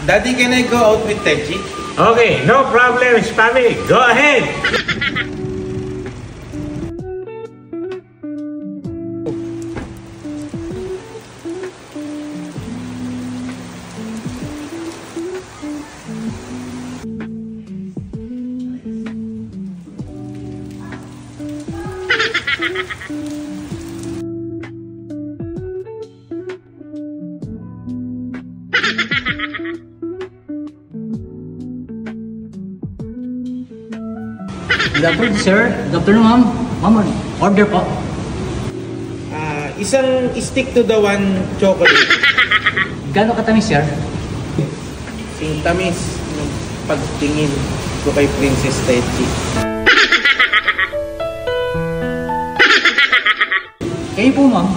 Daddy, can I go out with Techi? Okay, no problem, Spammy. Go ahead. Good afternoon, sir. Good afternoon, ma'am. Ma'am, order po. Isang stick to the one chocolate. Gano'ng katamis, sir? Sintamis ng pagtingin ko kay Princess Techi. Kayo po, ma'am.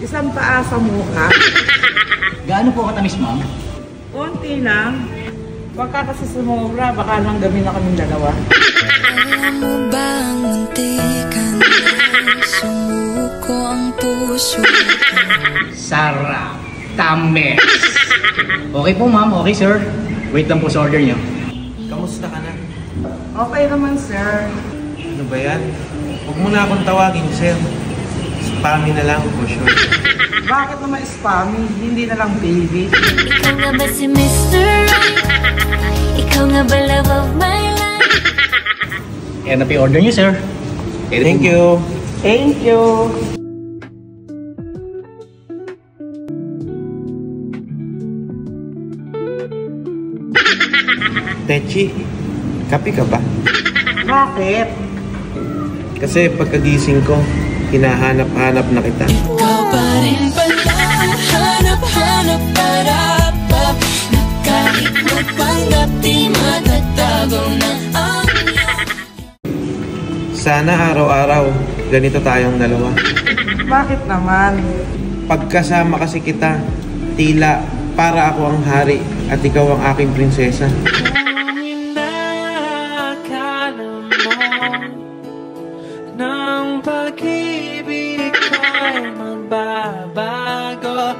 Isang paa sa mukha. Gaano po katamis, ma'am? Konti lang. Baka kasi sumobra, baka lang gamin na kaming dalawa. Alam mo bang muntikan na sumuko ang puso? Sarap. Tamis. Okay po, ma'am. Okay, sir. Wait lang po sa order niyo. Kamusta ka na? Okay naman, sir. Ano ba yan? Huwag mo na akong tawagin, sir. Spammy na lang for sure. Bakit naman spammy? Hindi na lang baby. Ikaw nga ba si Mr. Right? Ikaw nga ba love of my life? Ayan na po yung order niyo, sir. Thank you. Thank you. Techi, kape ka ba? Bakit? Kasi pagkagising ko, hinahanap-hanap na kita. Ikaw pa rin pala, hanap-hanap para-pap na kahit magpanggap di matatago na ang Sana araw-araw, ganito tayong dalawa. Bakit naman? Pagkasama kasi kita, tila para ako ang hari at ikaw ang aking prinsesa. Ng pag-ibig ko'y magbabago.